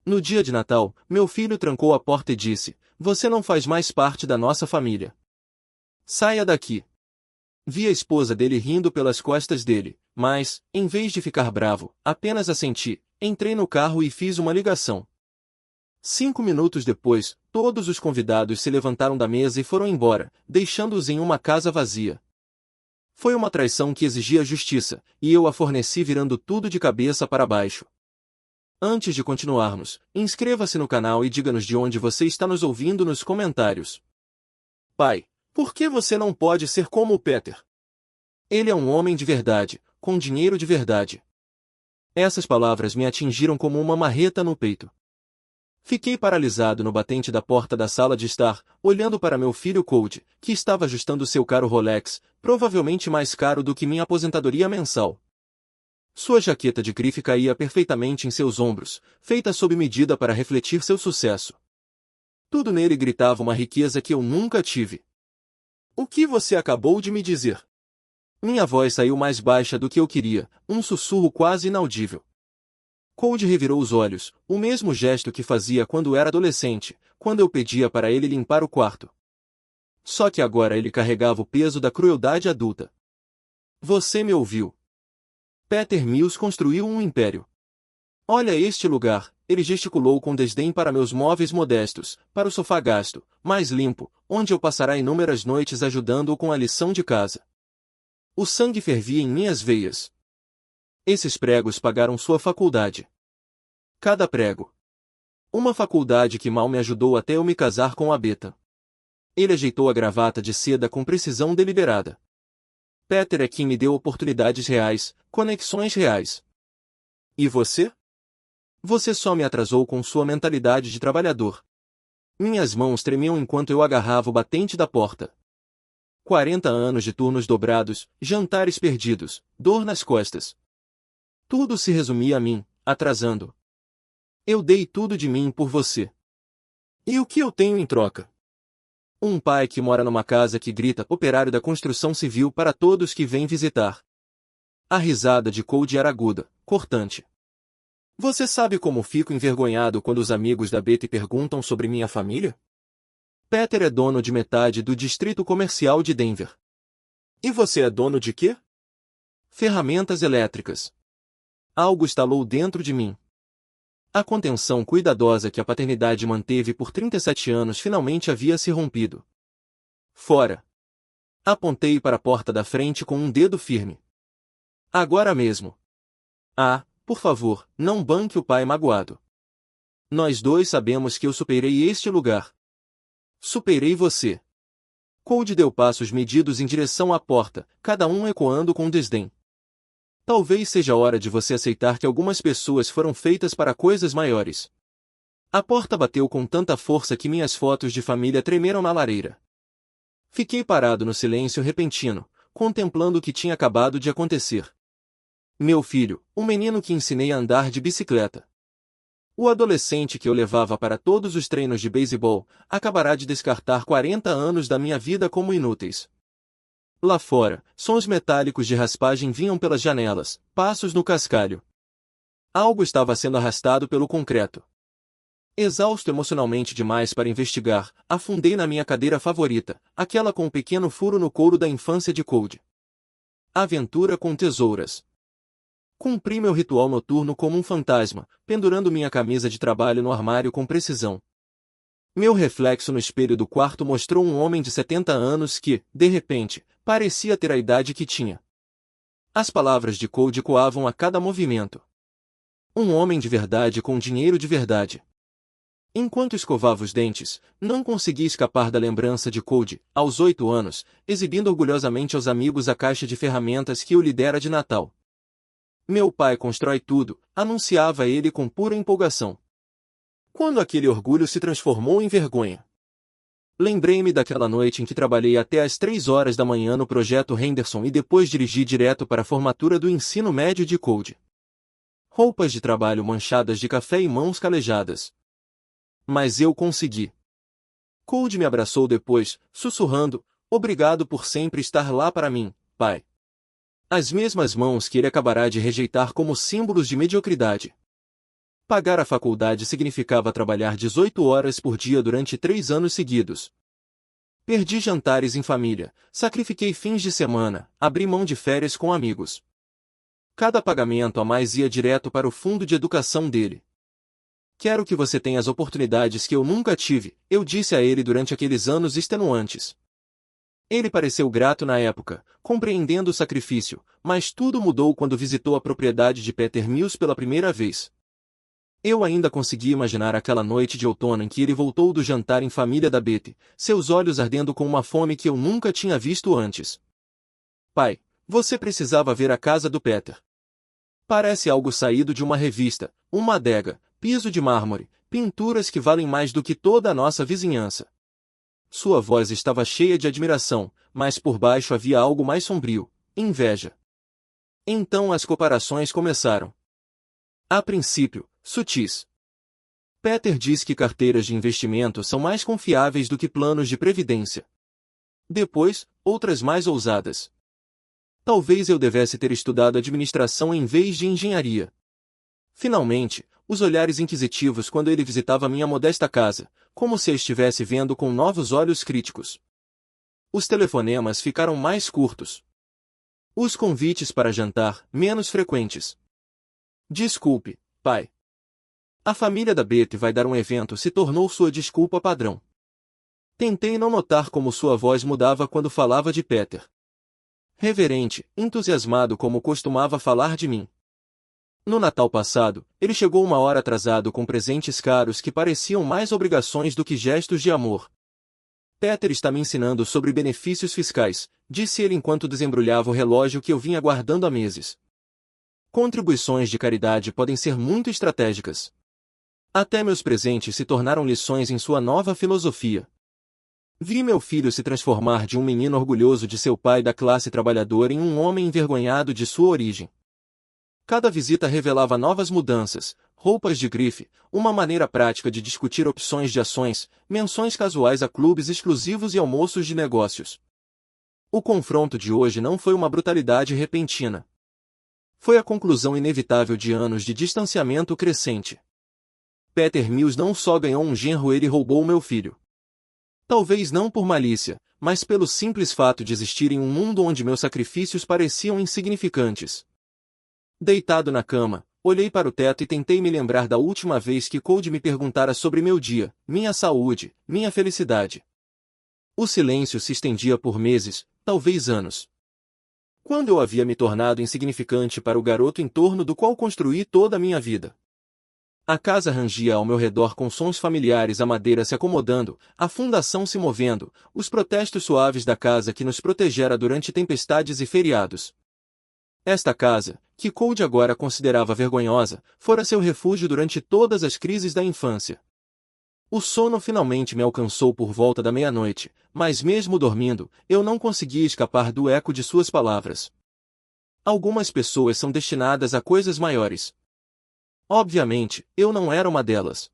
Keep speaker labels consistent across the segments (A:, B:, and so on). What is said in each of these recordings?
A: No dia de Natal, meu filho trancou a porta e disse: "Você não faz mais parte da nossa família. Saia daqui." Vi a esposa dele rindo pelas costas dele, mas, em vez de ficar bravo, apenas assenti. Entrei no carro e fiz uma ligação. 5 minutos depois, todos os convidados se levantaram da mesa e foram embora, deixando-os em uma casa vazia. Foi uma traição que exigia justiça, e eu a forneci virando tudo de cabeça para baixo. Antes de continuarmos, inscreva-se no canal e diga-nos de onde você está nos ouvindo nos comentários. Pai, por que você não pode ser como o Peter? Ele é um homem de verdade, com dinheiro de verdade. Essas palavras me atingiram como uma marreta no peito. Fiquei paralisado no batente da porta da sala de estar, olhando para meu filho Cody, que estava ajustando seu caro Rolex, provavelmente mais caro do que minha aposentadoria mensal. Sua jaqueta de grife caía perfeitamente em seus ombros, feita sob medida para refletir seu sucesso. Tudo nele gritava uma riqueza que eu nunca tive. "O que você acabou de me dizer?" Minha voz saiu mais baixa do que eu queria, um sussurro quase inaudível. Cody revirou os olhos, o mesmo gesto que fazia quando era adolescente, quando eu pedia para ele limpar o quarto. Só que agora ele carregava o peso da crueldade adulta. "Você me ouviu. Peter Mills construiu um império. Olha este lugar." Ele gesticulou com desdém para meus móveis modestos, para o sofá gasto, mais limpo, onde eu passará inúmeras noites ajudando-o com a lição de casa. O sangue fervia em minhas veias. Esses pregos pagaram sua faculdade. Cada prego. Uma faculdade que mal me ajudou até eu me casar com a Beta. Ele ajeitou a gravata de seda com precisão deliberada. Peter é quem me deu oportunidades reais, conexões reais. E você? Você só me atrasou com sua mentalidade de trabalhador. Minhas mãos tremiam enquanto eu agarrava o batente da porta. 40 anos de turnos dobrados, jantares perdidos, dor nas costas. Tudo se resumia a mim, atrasando. Eu dei tudo de mim por você. E o que eu tenho em troca? Um pai que mora numa casa que grita "operário da construção civil" para todos que vêm visitar. A risada de Cody era aguda, cortante. Você sabe como fico envergonhado quando os amigos da Betty perguntam sobre minha família? Peter é dono de metade do distrito comercial de Denver. E você é dono de quê? Ferramentas elétricas. Algo estalou dentro de mim. A contenção cuidadosa que a paternidade manteve por 37 anos finalmente havia se rompido. Fora. Apontei para a porta da frente com um dedo firme. Agora mesmo. Ah, por favor, não banque o pai magoado. Nós dois sabemos que eu superei este lugar. Superei você. Cody deu passos medidos em direção à porta, cada um ecoando com desdém. Talvez seja hora de você aceitar que algumas pessoas foram feitas para coisas maiores. A porta bateu com tanta força que minhas fotos de família tremeram na lareira. Fiquei parado no silêncio repentino, contemplando o que tinha acabado de acontecer. Meu filho, o menino que ensinei a andar de bicicleta. O adolescente que eu levava para todos os treinos de beisebol, acabará de descartar 40 anos da minha vida como inúteis. Lá fora, sons metálicos de raspagem vinham pelas janelas, passos no cascalho. Algo estava sendo arrastado pelo concreto. Exausto emocionalmente demais para investigar, afundei na minha cadeira favorita, aquela com um pequeno furo no couro da infância de Cody. Aventura com tesouras. Cumpri meu ritual noturno como um fantasma, pendurando minha camisa de trabalho no armário com precisão. Meu reflexo no espelho do quarto mostrou um homem de 70 anos que, de repente, parecia ter a idade que tinha. As palavras de Cody ecoavam a cada movimento. Um homem de verdade com dinheiro de verdade. Enquanto escovava os dentes, não consegui escapar da lembrança de Cody, aos 8 anos, exibindo orgulhosamente aos amigos a caixa de ferramentas que eu lhe dera de Natal. Meu pai constrói tudo, anunciava ele com pura empolgação. Quando aquele orgulho se transformou em vergonha. Lembrei-me daquela noite em que trabalhei até às 3 horas da manhã no projeto Henderson e depois dirigi direto para a formatura do ensino médio de Cody. Roupas de trabalho manchadas de café e mãos calejadas. Mas eu consegui. Cody me abraçou depois, sussurrando, "Obrigado por sempre estar lá para mim, pai." As mesmas mãos que ele acabará de rejeitar como símbolos de mediocridade. Pagar a faculdade significava trabalhar 18 horas por dia durante 3 anos seguidos. Perdi jantares em família, sacrifiquei fins de semana, abri mão de férias com amigos. Cada pagamento a mais ia direto para o fundo de educação dele. Quero que você tenha as oportunidades que eu nunca tive, eu disse a ele durante aqueles anos extenuantes. Ele pareceu grato na época, compreendendo o sacrifício, mas tudo mudou quando visitou a propriedade de Peter Mills pela primeira vez. Eu ainda consegui imaginar aquela noite de outono em que ele voltou do jantar em família da Betty, seus olhos ardendo com uma fome que eu nunca tinha visto antes. Pai, você precisava ver a casa do Peter. Parece algo saído de uma revista, uma adega, piso de mármore, pinturas que valem mais do que toda a nossa vizinhança. Sua voz estava cheia de admiração, mas por baixo havia algo mais sombrio, inveja. Então as comparações começaram. A princípio, sutis. Peter diz que carteiras de investimento são mais confiáveis do que planos de previdência. Depois, outras mais ousadas. Talvez eu devesse ter estudado administração em vez de engenharia. Finalmente, os olhares inquisitivos quando ele visitava minha modesta casa, como se a estivesse vendo com novos olhos críticos. Os telefonemas ficaram mais curtos. Os convites para jantar, menos frequentes. Desculpe, pai. A família da Betty vai dar um evento se tornou sua desculpa padrão. Tentei não notar como sua voz mudava quando falava de Peter. Reverente, entusiasmado como costumava falar de mim. No Natal passado, ele chegou 1 hora atrasado com presentes caros que pareciam mais obrigações do que gestos de amor. Peter está me ensinando sobre benefícios fiscais, disse ele enquanto desembrulhava o relógio que eu vinha guardando há meses. Contribuições de caridade podem ser muito estratégicas. Até meus presentes se tornaram lições em sua nova filosofia. Vi meu filho se transformar de um menino orgulhoso de seu pai da classe trabalhadora em um homem envergonhado de sua origem. Cada visita revelava novas mudanças, roupas de grife, uma maneira prática de discutir opções de ações, menções casuais a clubes exclusivos e almoços de negócios. O confronto de hoje não foi uma brutalidade repentina. Foi a conclusão inevitável de anos de distanciamento crescente. Peter Mills não só ganhou um genro, ele roubou meu filho. Talvez não por malícia, mas pelo simples fato de existir em um mundo onde meus sacrifícios pareciam insignificantes. Deitado na cama, olhei para o teto e tentei me lembrar da última vez que Cody me perguntara sobre meu dia, minha saúde, minha felicidade. O silêncio se estendia por meses, talvez anos. Quando eu havia me tornado insignificante para o garoto em torno do qual construí toda a minha vida. A casa rangia ao meu redor com sons familiares, a madeira se acomodando, a fundação se movendo, os protestos suaves da casa que nos protegera durante tempestades e feriados. Esta casa, que Cody agora considerava vergonhosa, fora seu refúgio durante todas as crises da infância. O sono finalmente me alcançou por volta da meia-noite, mas mesmo dormindo, eu não conseguia escapar do eco de suas palavras. Algumas pessoas são destinadas a coisas maiores. Obviamente, eu não era uma delas.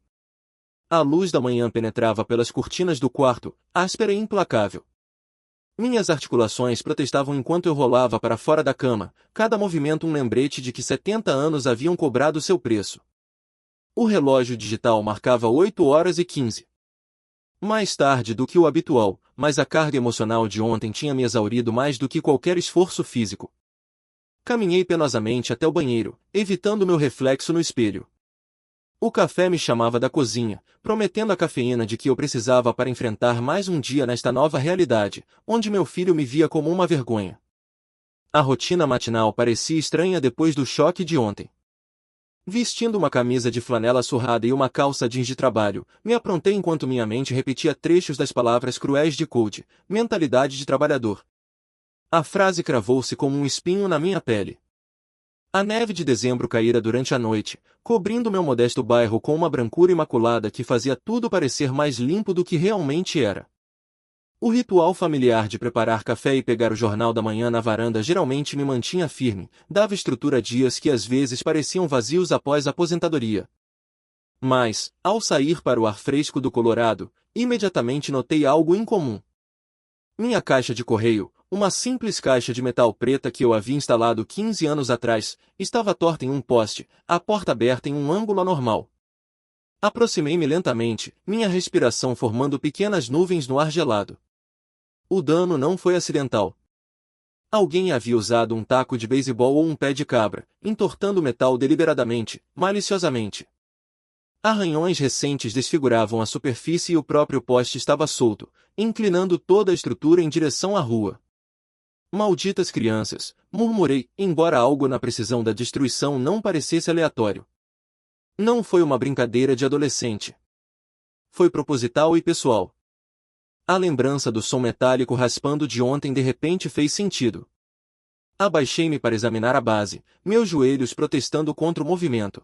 A: A luz da manhã penetrava pelas cortinas do quarto, áspera e implacável. Minhas articulações protestavam enquanto eu rolava para fora da cama, cada movimento um lembrete de que 70 anos haviam cobrado seu preço. O relógio digital marcava 8h15. Mais tarde do que o habitual, mas a carga emocional de ontem tinha me exaurido mais do que qualquer esforço físico. Caminhei penosamente até o banheiro, evitando meu reflexo no espelho. O café me chamava da cozinha, prometendo a cafeína de que eu precisava para enfrentar mais um dia nesta nova realidade, onde meu filho me via como uma vergonha. A rotina matinal parecia estranha depois do choque de ontem. Vestindo uma camisa de flanela surrada e uma calça jeans de trabalho, me aprontei enquanto minha mente repetia trechos das palavras cruéis de Cody, mentalidade de trabalhador. A frase cravou-se como um espinho na minha pele. A neve de dezembro caíra durante a noite, cobrindo meu modesto bairro com uma brancura imaculada que fazia tudo parecer mais limpo do que realmente era. O ritual familiar de preparar café e pegar o jornal da manhã na varanda geralmente me mantinha firme, dava estrutura a dias que às vezes pareciam vazios após a aposentadoria. Mas, ao sair para o ar fresco do Colorado, imediatamente notei algo incomum. Minha caixa de correio, uma simples caixa de metal preta que eu havia instalado 15 anos atrás, estava torta em um poste, a porta aberta em um ângulo anormal. Aproximei-me lentamente, minha respiração formando pequenas nuvens no ar gelado. O dano não foi acidental. Alguém havia usado um taco de beisebol ou um pé de cabra, entortando o metal deliberadamente, maliciosamente. Arranhões recentes desfiguravam a superfície e o próprio poste estava solto, inclinando toda a estrutura em direção à rua. Malditas crianças, murmurei, embora algo na precisão da destruição não parecesse aleatório. Não foi uma brincadeira de adolescente. Foi proposital e pessoal. A lembrança do som metálico raspando de ontem de repente fez sentido. Abaixei-me para examinar a base, meus joelhos protestando contra o movimento.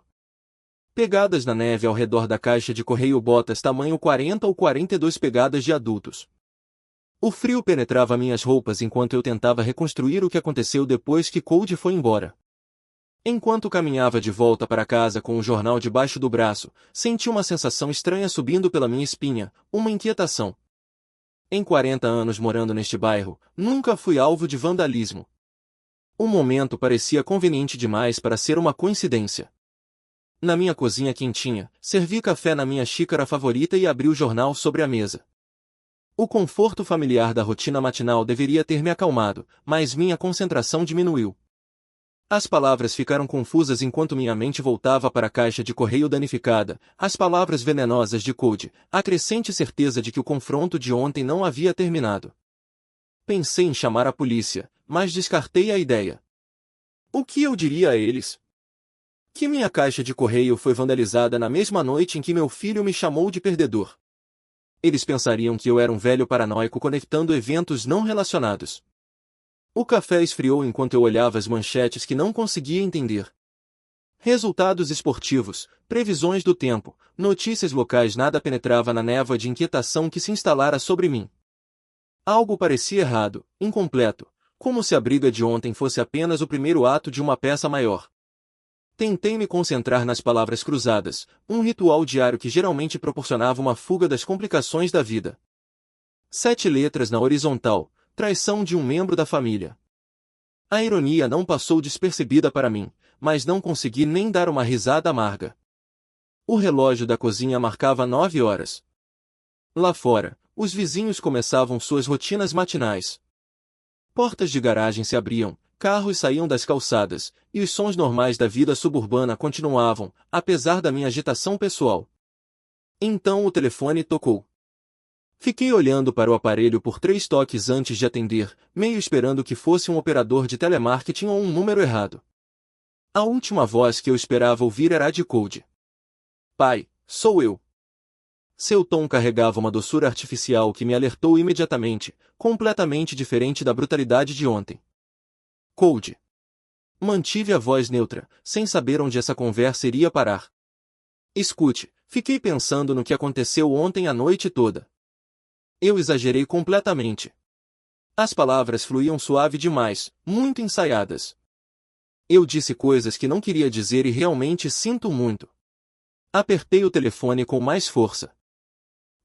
A: Pegadas na neve ao redor da caixa de correio botas tamanho 40 ou 42 pegadas de adultos. O frio penetrava minhas roupas enquanto eu tentava reconstruir o que aconteceu depois que Cody foi embora. Enquanto caminhava de volta para casa com o jornal debaixo do braço, senti uma sensação estranha subindo pela minha espinha, uma inquietação. Em 40 anos morando neste bairro, nunca fui alvo de vandalismo. O momento parecia conveniente demais para ser uma coincidência. Na minha cozinha quentinha, servi café na minha xícara favorita e abri o jornal sobre a mesa. O conforto familiar da rotina matinal deveria ter me acalmado, mas minha concentração diminuiu. As palavras ficaram confusas enquanto minha mente voltava para a caixa de correio danificada, as palavras venenosas de Cody, a crescente certeza de que o confronto de ontem não havia terminado. Pensei em chamar a polícia, mas descartei a ideia. O que eu diria a eles? Que minha caixa de correio foi vandalizada na mesma noite em que meu filho me chamou de perdedor. Eles pensariam que eu era um velho paranoico conectando eventos não relacionados. O café esfriou enquanto eu olhava as manchetes que não conseguia entender. Resultados esportivos, previsões do tempo, notícias locais, nada penetrava na névoa de inquietação que se instalara sobre mim. Algo parecia errado, incompleto, como se a briga de ontem fosse apenas o primeiro ato de uma peça maior. Tentei me concentrar nas palavras cruzadas, um ritual diário que geralmente proporcionava uma fuga das complicações da vida. 7 letras na horizontal. Traição de um membro da família. A ironia não passou despercebida para mim, mas não consegui nem dar uma risada amarga. O relógio da cozinha marcava 9 horas. Lá fora, os vizinhos começavam suas rotinas matinais. Portas de garagem se abriam, carros saíam das calçadas, e os sons normais da vida suburbana continuavam, apesar da minha agitação pessoal. Então o telefone tocou. Fiquei olhando para o aparelho por 3 toques antes de atender, meio esperando que fosse um operador de telemarketing ou um número errado. A última voz que eu esperava ouvir era a de Cody. Pai, sou eu. Seu tom carregava uma doçura artificial que me alertou imediatamente, completamente diferente da brutalidade de ontem. Cody. Mantive a voz neutra, sem saber onde essa conversa iria parar. Escute, fiquei pensando no que aconteceu ontem a noite toda. Eu exagerei completamente. As palavras fluíam suave demais, muito ensaiadas. Eu disse coisas que não queria dizer e realmente sinto muito. Apertei o telefone com mais força.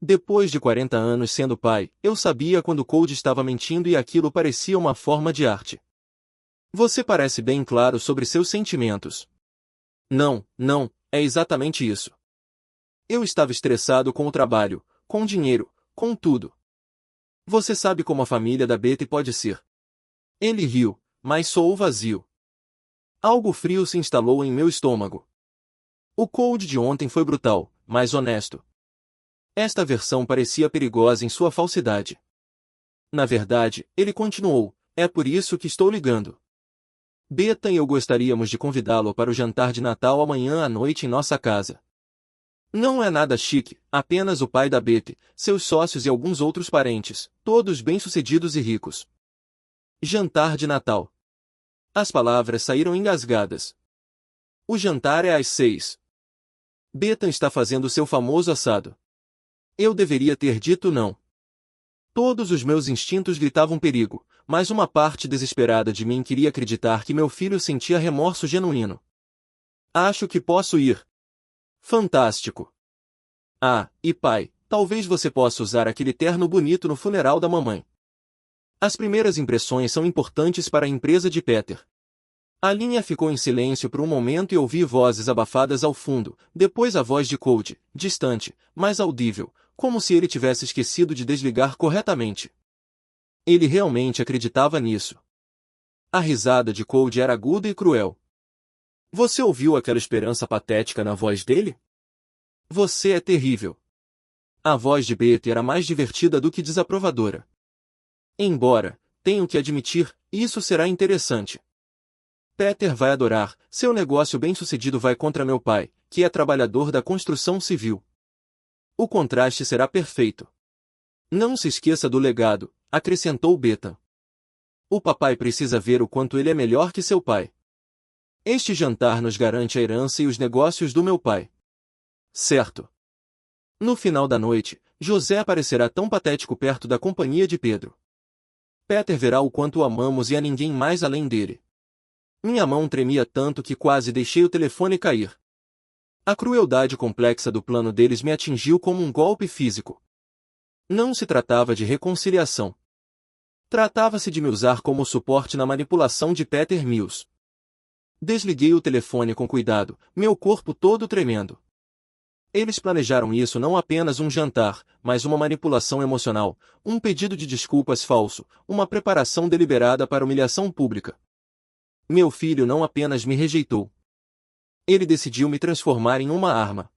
A: Depois de 40 anos sendo pai, eu sabia quando Cody estava mentindo e aquilo parecia uma forma de arte. Você parece bem claro sobre seus sentimentos. Não, é exatamente isso. Eu estava estressado com o trabalho, com o dinheiro, com tudo. Você sabe como a família da Betty pode ser. Ele riu, mas soou vazio. Algo frio se instalou em meu estômago. O Cody de ontem foi brutal, mas honesto. Esta versão parecia perigosa em sua falsidade. Na verdade, ele continuou, é por isso que estou ligando. Beta e eu gostaríamos de convidá-lo para o jantar de Natal amanhã à noite em nossa casa. Não é nada chique, apenas o pai da Betty, seus sócios e alguns outros parentes, todos bem-sucedidos e ricos. Jantar de Natal. As palavras saíram engasgadas. O jantar é às 6. Beta está fazendo seu famoso assado. Eu deveria ter dito não. Todos os meus instintos gritavam perigo, mas uma parte desesperada de mim queria acreditar que meu filho sentia remorso genuíno. Acho que posso ir. Fantástico. Ah, e pai, talvez você possa usar aquele terno bonito no funeral da mamãe. As primeiras impressões são importantes para a empresa de Peter. A linha ficou em silêncio por um momento e ouvi vozes abafadas ao fundo, depois a voz de Cody, distante, mas audível, como se ele tivesse esquecido de desligar corretamente. Ele realmente acreditava nisso. A risada de Cody era aguda e cruel. Você ouviu aquela esperança patética na voz dele? Você é terrível. A voz de Betty era mais divertida do que desaprovadora. Embora, tenho que admitir, isso será interessante. Peter vai adorar, seu negócio bem-sucedido vai contra meu pai, que é trabalhador da construção civil. O contraste será perfeito. Não se esqueça do legado, acrescentou Beta. O papai precisa ver o quanto ele é melhor que seu pai. Este jantar nos garante a herança e os negócios do meu pai. Certo. No final da noite, José aparecerá tão patético perto da companhia de Pedro. Peter verá o quanto o amamos e há ninguém mais além dele. Minha mão tremia tanto que quase deixei o telefone cair. A crueldade complexa do plano deles me atingiu como um golpe físico. Não se tratava de reconciliação. Tratava-se de me usar como suporte na manipulação de Peter Mills. Desliguei o telefone com cuidado, meu corpo todo tremendo. Eles planejaram isso não apenas um jantar, mas uma manipulação emocional, um pedido de desculpas falso, uma preparação deliberada para humilhação pública. Meu filho não apenas me rejeitou. Ele decidiu me transformar em uma arma.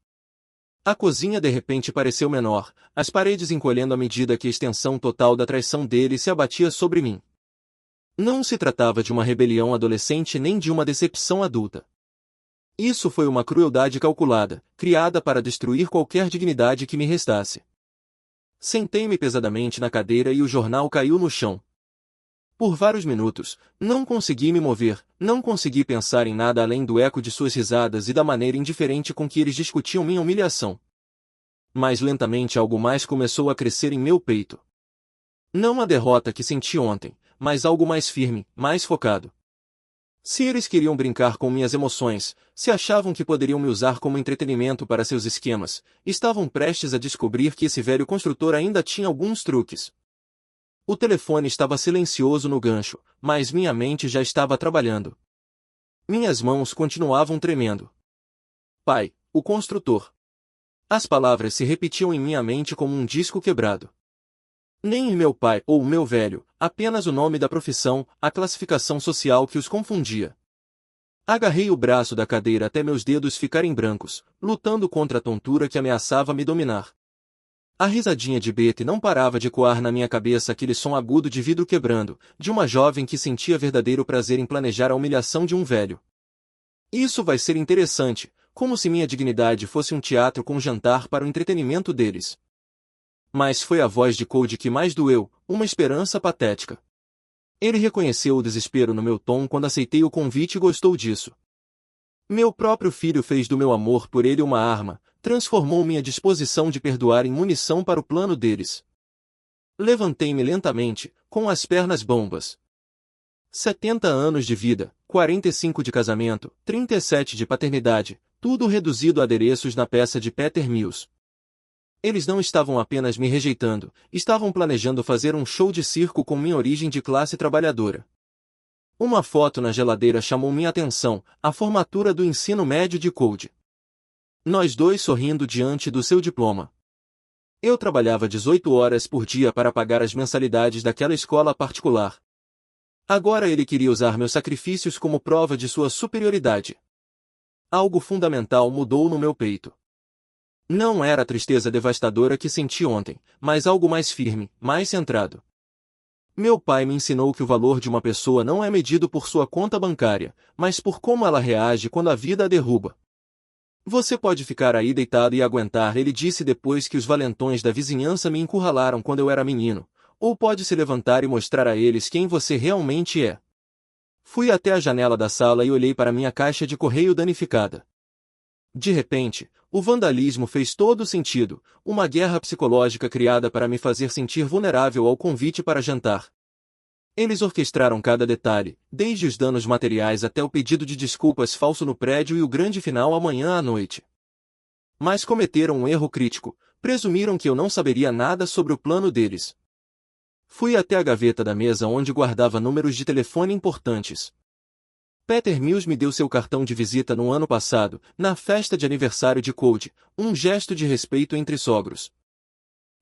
A: A cozinha de repente pareceu menor, as paredes encolhendo à medida que a extensão total da traição dele se abatia sobre mim. Não se tratava de uma rebelião adolescente nem de uma decepção adulta. Isso foi uma crueldade calculada, criada para destruir qualquer dignidade que me restasse. Sentei-me pesadamente na cadeira e o jornal caiu no chão. Por vários minutos, não consegui me mover, não consegui pensar em nada além do eco de suas risadas e da maneira indiferente com que eles discutiam minha humilhação. Mas lentamente algo mais começou a crescer em meu peito. Não a derrota que senti ontem, mas algo mais firme, mais focado. Se eles queriam brincar com minhas emoções, se achavam que poderiam me usar como entretenimento para seus esquemas, estavam prestes a descobrir que esse velho construtor ainda tinha alguns truques. O telefone estava silencioso no gancho, mas minha mente já estava trabalhando. Minhas mãos continuavam tremendo. Pai, o construtor. As palavras se repetiam em minha mente como um disco quebrado. Nem meu pai ou meu velho, apenas o nome da profissão, a classificação social que os confundia. Agarrei o braço da cadeira até meus dedos ficarem brancos, lutando contra a tontura que ameaçava me dominar. A risadinha de Betty não parava de ecoar na minha cabeça aquele som agudo de vidro quebrando, de uma jovem que sentia verdadeiro prazer em planejar a humilhação de um velho. Isso vai ser interessante, como se minha dignidade fosse um teatro com jantar para o entretenimento deles. Mas foi a voz de Cody que mais doeu, uma esperança patética. Ele reconheceu o desespero no meu tom quando aceitei o convite e gostou disso. Meu próprio filho fez do meu amor por ele uma arma, transformou minha disposição de perdoar em munição para o plano deles. Levantei-me lentamente, com as pernas bambas. 70 anos de vida, 45 de casamento, 37 de paternidade, tudo reduzido a adereços na peça de Peter Mills. Eles não estavam apenas me rejeitando, estavam planejando fazer um show de circo com minha origem de classe trabalhadora. Uma foto na geladeira chamou minha atenção, a formatura do ensino médio de Cody. Nós dois sorrindo diante do seu diploma. Eu trabalhava 18 horas por dia para pagar as mensalidades daquela escola particular. Agora ele queria usar meus sacrifícios como prova de sua superioridade. Algo fundamental mudou no meu peito. Não era a tristeza devastadora que senti ontem, mas algo mais firme, mais centrado. Meu pai me ensinou que o valor de uma pessoa não é medido por sua conta bancária, mas por como ela reage quando a vida a derruba. Você pode ficar aí deitado e aguentar, ele disse depois que os valentões da vizinhança me encurralaram quando eu era menino, ou pode se levantar e mostrar a eles quem você realmente é. Fui até a janela da sala e olhei para minha caixa de correio danificada. De repente, o vandalismo fez todo sentido, uma guerra psicológica criada para me fazer sentir vulnerável ao convite para jantar. Eles orquestraram cada detalhe, desde os danos materiais até o pedido de desculpas falso no prédio e o grande final amanhã à noite. Mas cometeram um erro crítico, presumiram que eu não saberia nada sobre o plano deles. Fui até a gaveta da mesa onde guardava números de telefone importantes. Peter Mills me deu seu cartão de visita no ano passado, na festa de aniversário de Cody, um gesto de respeito entre sogros.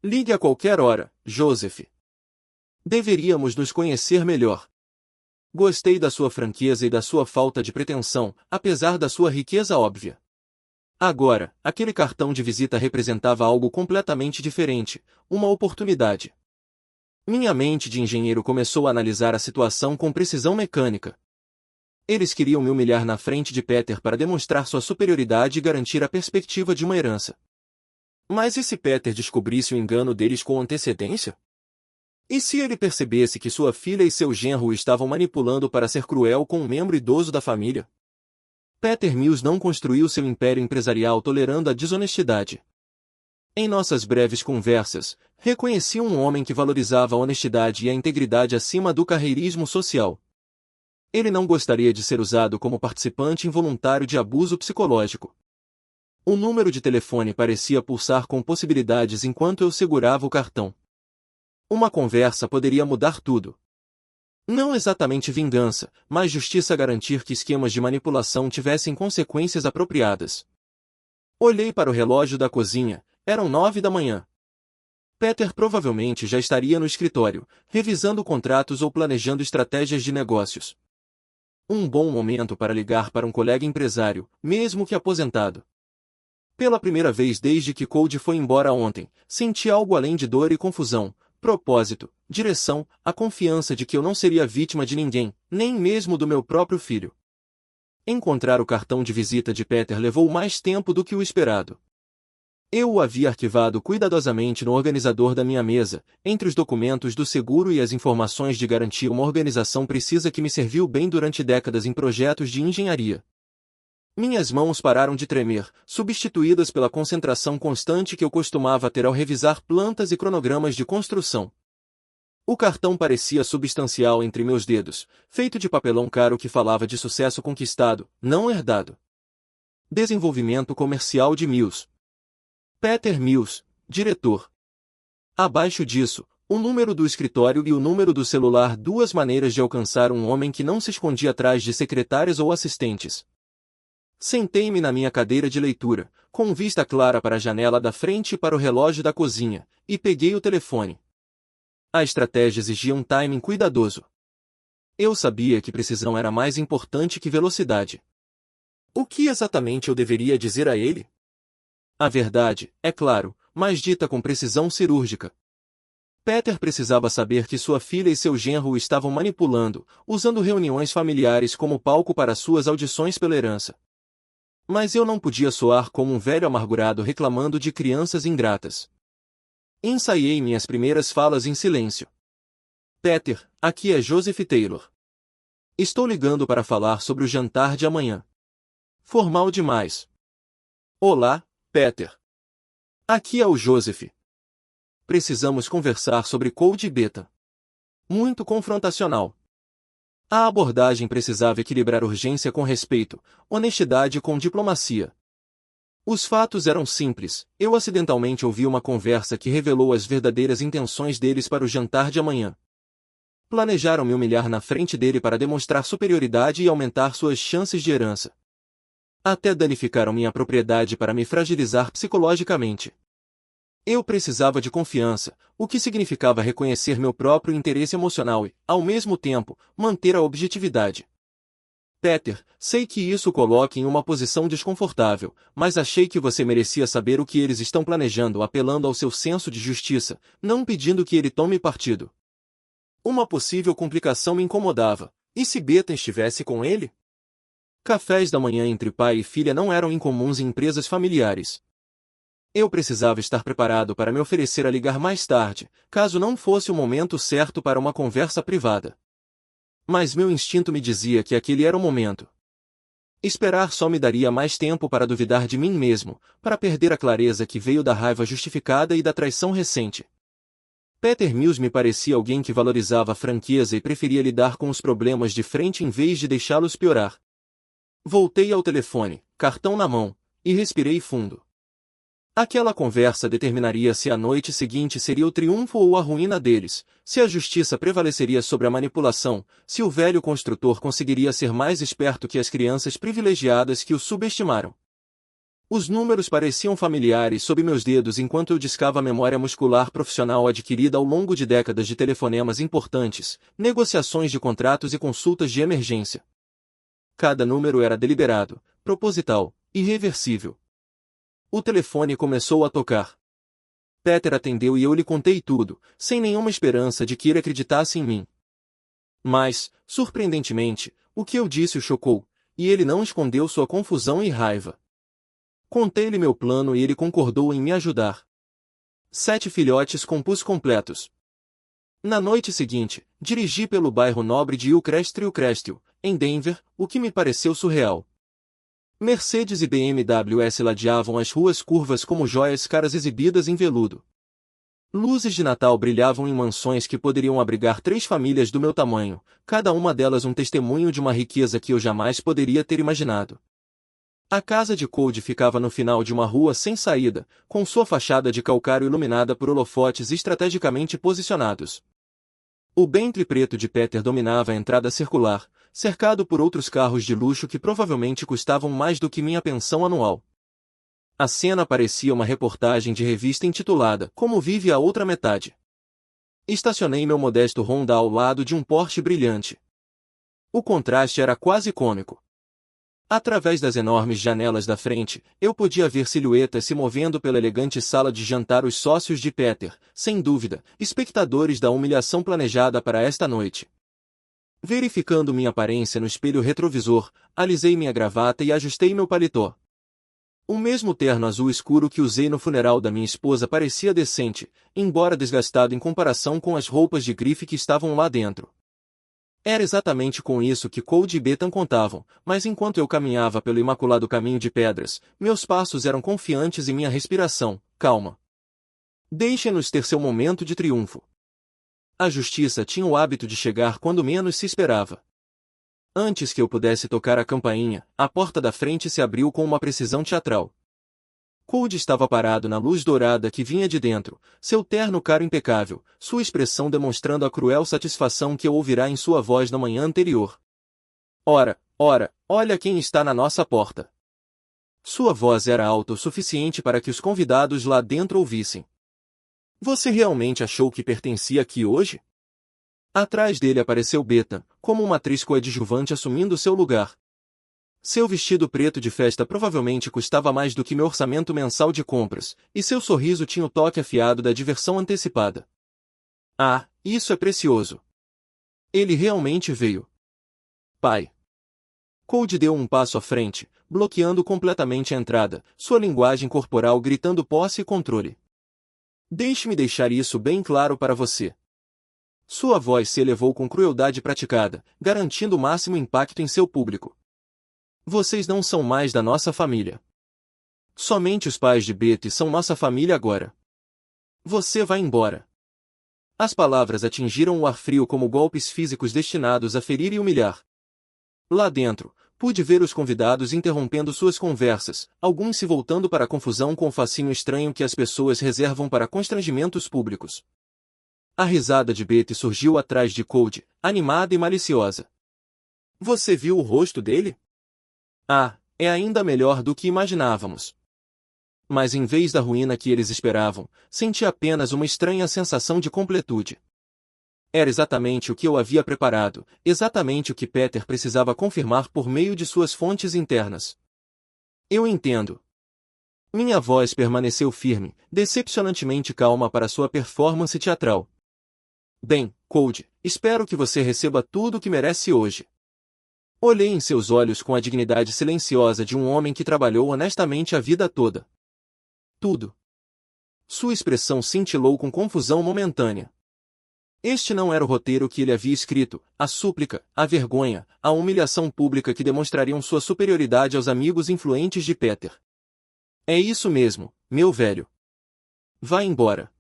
A: Ligue a qualquer hora, Joseph. Deveríamos nos conhecer melhor. Gostei da sua franqueza e da sua falta de pretensão, apesar da sua riqueza óbvia. Agora, aquele cartão de visita representava algo completamente diferente, uma oportunidade. Minha mente de engenheiro começou a analisar a situação com precisão mecânica. Eles queriam me humilhar na frente de Peter para demonstrar sua superioridade e garantir a perspectiva de uma herança. Mas e se Peter descobrisse o engano deles com antecedência? E se ele percebesse que sua filha e seu genro o estavam manipulando para ser cruel com um membro idoso da família? Peter Mills não construiu seu império empresarial tolerando a desonestidade. Em nossas breves conversas, reconheci um homem que valorizava a honestidade e a integridade acima do carreirismo social. Ele não gostaria de ser usado como participante involuntário de abuso psicológico. O número de telefone parecia pulsar com possibilidades enquanto eu segurava o cartão. Uma conversa poderia mudar tudo. Não exatamente vingança, mas justiça garantir que esquemas de manipulação tivessem consequências apropriadas. Olhei para o relógio da cozinha, eram 9 da manhã. Peter provavelmente já estaria no escritório, revisando contratos ou planejando estratégias de negócios. Um bom momento para ligar para um colega empresário, mesmo que aposentado. Pela primeira vez desde que Cody foi embora ontem, senti algo além de dor e confusão. Propósito, direção, a confiança de que eu não seria vítima de ninguém, nem mesmo do meu próprio filho. Encontrar o cartão de visita de Peter levou mais tempo do que o esperado. Eu o havia arquivado cuidadosamente no organizador da minha mesa, entre os documentos do seguro e as informações de garantia, uma organização precisa que me serviu bem durante décadas em projetos de engenharia. Minhas mãos pararam de tremer, substituídas pela concentração constante que eu costumava ter ao revisar plantas e cronogramas de construção. O cartão parecia substancial entre meus dedos, feito de papelão caro que falava de sucesso conquistado, não herdado. Desenvolvimento comercial de Mills. Peter Mills, diretor. Abaixo disso, o número do escritório e o número do celular, duas maneiras de alcançar um homem que não se escondia atrás de secretárias ou assistentes. Sentei-me na minha cadeira de leitura, com vista clara para a janela da frente e para o relógio da cozinha, e peguei o telefone. A estratégia exigia um timing cuidadoso. Eu sabia que precisão era mais importante que velocidade. O que exatamente eu deveria dizer a ele? A verdade, é claro, mas dita com precisão cirúrgica. Peter precisava saber que sua filha e seu genro o estavam manipulando, usando reuniões familiares como palco para suas audições pela herança. Mas eu não podia soar como um velho amargurado reclamando de crianças ingratas. Ensaiei minhas primeiras falas em silêncio. Peter, aqui é Joseph Taylor. Estou ligando para falar sobre o jantar de amanhã. Formal demais. Olá, Peter. Aqui é o Joseph. Precisamos conversar sobre Cody Beta. Muito confrontacional. A abordagem precisava equilibrar urgência com respeito, honestidade com diplomacia. Os fatos eram simples. Eu acidentalmente ouvi uma conversa que revelou as verdadeiras intenções deles para o jantar de amanhã. Planejaram me humilhar na frente dele para demonstrar superioridade e aumentar suas chances de herança. Até danificaram minha propriedade para me fragilizar psicologicamente. Eu precisava de confiança, o que significava reconhecer meu próprio interesse emocional e, ao mesmo tempo, manter a objetividade. Peter, sei que isso o coloca em uma posição desconfortável, mas achei que você merecia saber o que eles estão planejando, apelando ao seu senso de justiça, não pedindo que ele tome partido. Uma possível complicação me incomodava. E se Beta estivesse com ele? Cafés da manhã entre pai e filha não eram incomuns em empresas familiares. Eu precisava estar preparado para me oferecer a ligar mais tarde, caso não fosse o momento certo para uma conversa privada. Mas meu instinto me dizia que aquele era o momento. Esperar só me daria mais tempo para duvidar de mim mesmo, para perder a clareza que veio da raiva justificada e da traição recente. Peter Mills me parecia alguém que valorizava a franqueza e preferia lidar com os problemas de frente em vez de deixá-los piorar. Voltei ao telefone, cartão na mão, e respirei fundo. Aquela conversa determinaria se a noite seguinte seria o triunfo ou a ruína deles, se a justiça prevaleceria sobre a manipulação, se o velho construtor conseguiria ser mais esperto que as crianças privilegiadas que o subestimaram. Os números pareciam familiares sob meus dedos enquanto eu discava a memória muscular profissional adquirida ao longo de décadas de telefonemas importantes, negociações de contratos e consultas de emergência. Cada número era deliberado, proposital, irreversível. O telefone começou a tocar. Peter atendeu e eu lhe contei tudo, sem nenhuma esperança de que ele acreditasse em mim. Mas, surpreendentemente, o que eu disse o chocou, e ele não escondeu sua confusão e raiva. Contei-lhe meu plano e ele concordou em me ajudar. 7 filhotes com pus completos. Na noite seguinte, dirigi pelo bairro nobre de Hillcrest, em Denver, o que me pareceu surreal. Mercedes e BMWs ladeavam as ruas curvas como joias caras exibidas em veludo. Luzes de Natal brilhavam em mansões que poderiam abrigar 3 famílias do meu tamanho, cada uma delas um testemunho de uma riqueza que eu jamais poderia ter imaginado. A casa de Cody ficava no final de uma rua sem saída, com sua fachada de calcário iluminada por holofotes estrategicamente posicionados. O Bentley preto de Peter dominava a entrada circular, cercado por outros carros de luxo que provavelmente custavam mais do que minha pensão anual. A cena parecia uma reportagem de revista intitulada Como Vive a Outra Metade. Estacionei meu modesto Honda ao lado de um Porsche brilhante. O contraste era quase cômico. Através das enormes janelas da frente, eu podia ver silhuetas se movendo pela elegante sala de jantar. Os sócios de Peter, sem dúvida, espectadores da humilhação planejada para esta noite. Verificando minha aparência no espelho retrovisor, alisei minha gravata e ajustei meu paletó. O mesmo terno azul escuro que usei no funeral da minha esposa parecia decente, embora desgastado em comparação com as roupas de grife que estavam lá dentro. Era exatamente com isso que Cody e Bethan contavam, mas enquanto eu caminhava pelo imaculado caminho de pedras, meus passos eram confiantes e minha respiração, calma. Deixem-nos ter seu momento de triunfo. A justiça tinha o hábito de chegar quando menos se esperava. Antes que eu pudesse tocar a campainha, a porta da frente se abriu com uma precisão teatral. Cody estava parado na luz dourada que vinha de dentro, seu terno caro impecável, sua expressão demonstrando a cruel satisfação que eu ouvirá em sua voz na manhã anterior. Ora, olha quem está na nossa porta. Sua voz era alta o suficiente para que os convidados lá dentro ouvissem. Você realmente achou que pertencia aqui hoje? Atrás dele apareceu Bethan, como uma atriz coadjuvante assumindo seu lugar. Seu vestido preto de festa provavelmente custava mais do que meu orçamento mensal de compras, e seu sorriso tinha o toque afiado da diversão antecipada. Ah, isso é precioso. Ele realmente veio. Pai. Cody deu um passo à frente, bloqueando completamente a entrada, sua linguagem corporal gritando posse e controle. Deixe-me deixar isso bem claro para você. Sua voz se elevou com crueldade praticada, garantindo o máximo impacto em seu público. Vocês não são mais da nossa família. Somente os pais de Betty são nossa família agora. Você vai embora. As palavras atingiram o ar frio como golpes físicos destinados a ferir e humilhar. Lá dentro, pude ver os convidados interrompendo suas conversas, alguns se voltando para a confusão com o fascínio estranho que as pessoas reservam para constrangimentos públicos. A risada de Betty surgiu atrás de Cody, animada e maliciosa. Você viu o rosto dele? Ah, é ainda melhor do que imaginávamos. Mas em vez da ruína que eles esperavam, senti apenas uma estranha sensação de completude. Era exatamente o que eu havia preparado, exatamente o que Peter precisava confirmar por meio de suas fontes internas. Eu entendo. Minha voz permaneceu firme, decepcionantemente calma para sua performance teatral. Bem, Cody, espero que você receba tudo o que merece hoje. Olhei em seus olhos com a dignidade silenciosa de um homem que trabalhou honestamente a vida toda. Tudo. Sua expressão cintilou com confusão momentânea. Este não era o roteiro que ele havia escrito, a súplica, a vergonha, a humilhação pública que demonstrariam sua superioridade aos amigos influentes de Peter. É isso mesmo, meu velho. Vá embora.